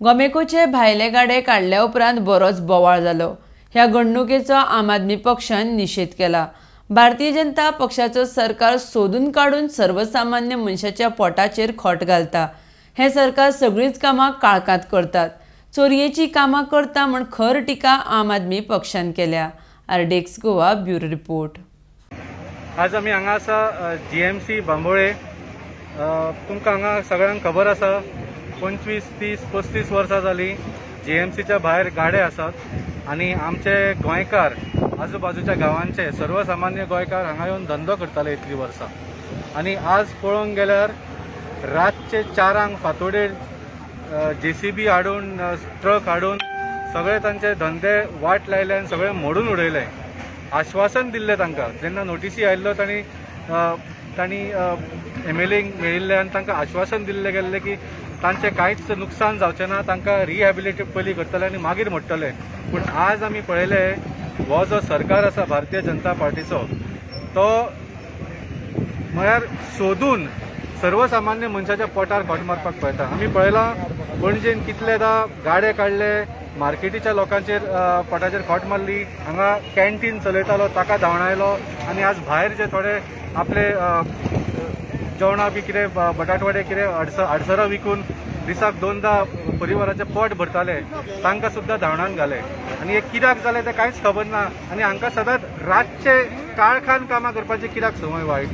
गोमेकोचे भायले गाडे काडल्या उपरांत बरोच बोवाळ जालो। ह्या घडणुकेचो आम आदमी पक्षान निषेध केला। भारतीय जनता पक्षाचो सरकार सोदून काडून सर्वसामान्य मनशाच्या पोटाचेर खोट घालता। हे सरकार सगळीच कामां काळखांत करतात, चोरयेची कामां करता म्हण खर टिका आम आदमी पक्षान केल्या। आरडेक्स गोवा ब्युरो रिपोर्ट। आज आमी हांगा आसा जीएमसी बांबोळे। तुमकां हांगा सगळ्यांक खबर आसा 25, 30, 35 वर्सां जालीं जीएमसीच्या भायर गाडे आसात आनी आमचे गोंयकार आजूबाजूच्या गांवांचे सर्वसामान्य गोंयकार हांगा येवन धंदो करताले इतलीं वर्सां। आनी आज पळोवंक गेल्यार रातचे 4 फांतोडेर JCB हाडून ट्रक हाडून सगळे तांचे धंदे वाट लायले आनी सगळे मोडून उडयले। आश्वासन दिल्लें तांकां जेन्ना नोटीसी आयिल्लो तांणी MLAक मेळिल्ले आनी तांकां आश्वासन दिल्लें गेल्लें की तांचें कांयच नुकसान जावचें ना, तांकां रिहॅबिलिटेट पयलीं करतले आनी मागीर मोडटले। पूण आज आमी पळयलें हो जो सरकार आसा भारतीय जनता पार्टीचो तो म्हळ्यार सोदून सर्वसामान्य मनशाच्या पोटार खोट मारपाक पळयता। आमी पळयलां पणजेन कितलेदा गाडे काडले, मार्केटीच्या लोकांचेर पोटाचेर खोट मारली, हांगा कॅन्टीन चलयतालो ताका धांवडायलो आनी आज भायर जे थोडे आपले जेवणा बी कितें बटाटवडे कितें आडसरां विकून दिसाक 2दा परिवाराचें पोट भरताले तांकां सुद्दां धांवडावन घाले। आनी हे कित्याक जालें तें कांयच खबर ना आनी हांकां सदांच रातचे काळखान कामां करपाची कित्याक संवय वायट।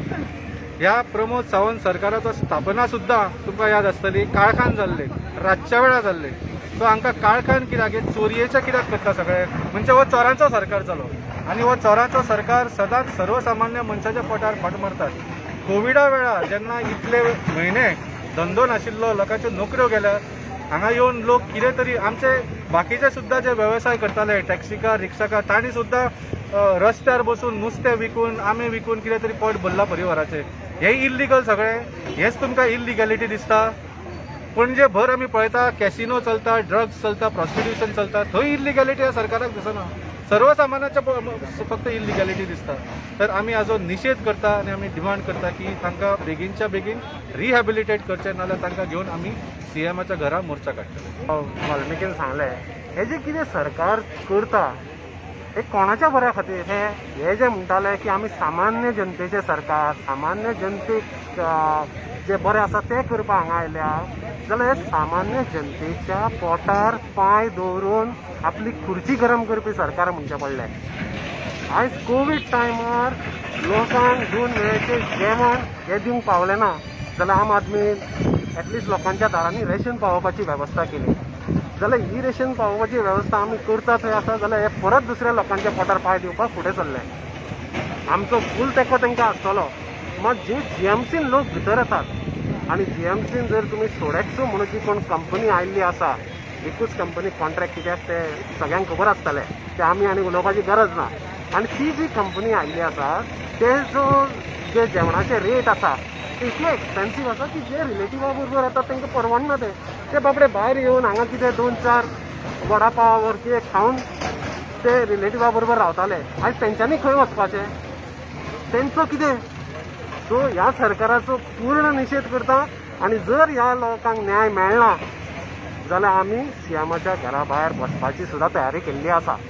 ह्या प्रमोद सावंत सरकाराचो स्थापना सुद्दां तुमकां याद आसतली काळखान जाल्ले, रातच्या वेळार जाल्ले। तो हांकां काळखान कित्याक चोरयेचें कित्याक करता सगळे, म्हणजे हो चोरांचो सरकार जालो आनी हो चोरांचो सरकार सदांच सर्वसामान्य मनशाच्या पोटार खोट मारतात। कोविडा वेळार जेन्ना इतले म्हयने धंदो नाशिल्लो, लोकांच्यो नोकऱ्यो गेल्या, हांगा येवन लोक कितें तरी आमचे बाकीचे सुद्दां जे वेवसाय करताले टॅक्सीकार, रिक्षाकार तांणी सुद्दां रस्त्यार बसून नुस्तें विकून आंबे विकून कितें तरी पोट भरला परिवाराचें। हे इल्लिगल सगळें, हेच तुमकां इल्लिगॅलिटी दिसता? पणजे भर आमी पळयता कॅसिनो चलता, ड्रग्स चलता, प्रॉस्टिट्यूशन चलता, थंय इल्लिगॅलिटी ह्या सरकाराक दिसना। सर्वसामान्याच्या फक्त इल्लिगॅलिटी दिसता। तर आमी हाजो निशेध करता आनी आमी डिमांड करता की तांकां बेगीनच्या बेगीन रिहॅबिलिटेट करचें, नाजाल्यार तांकां घेवन आमी CMच्या घरा मोर्चा काडटले। वाल्मिकीन सांगलें हे जे कितें सरकार करता हे कोणाच्या बऱ्या खातीर? हे जे म्हणटाले की आमी सामान्य जनतेचें सरकार, सामान्य जनतेक जे बरें आसा तें करपाक हांगा आयल्या, जाल्यार हे सामान्य जनतेच्या पोटार पांय दवरून आपली खुर्ची गरम करपी सरकार म्हणचें पडलें। आयज कोवीड टायमार लोकांक 2 वेळेचें जेवण हें दिवंक पावलें ना, जाल्यार आम आदमी एटलिस्ट लोकांच्या दारांनी रेशन पावोवपाची वेवस्था केली। जाल्यार ही रेशन पावोवपाची वेवस्था आमी करता थंय आसा जाल्यार हे परत दुसऱ्या लोकांच्या पोटार पांय दिवपाक फुडें सरले। आमचो फूल तेंको तांकां आसतलो। मात जे GMCन लोक भितर येतात आनी GMCन जर तुमी सोडेक्सो म्हणून जी कोण कंपनी आयिल्ली आसा, एकूच कंपनी कॉन्ट्रॅक्ट कित्याक ते सगळ्यांक खबर आसतलें, ते आमी आनी उलोवपाची गरज ना। आनी ती जी कंपनी आयिल्ली आसा ते जे जेवणाचे रेट आसा ते इतले एक्सपेन्सीव आसा की जे रिलेटिवा बरोबर येतात तांकां परवडना ते बाबडे भायर येवन हांगा कितें 2-4 वडा पाव वर कितें खावन ते रिलेटिवा बरोबर रावताले। आयज तेंच्यांनी खंय वचपाचें? तेंचो कितें? सो ह्या सरकाराचो पूर्ण निशेध करता आनी जर ह्या लोकांक न्याय मेळना जाल्यार आमी CMच्या घरा भायर बसपाची सुद्दां तयारी केल्ली आसा।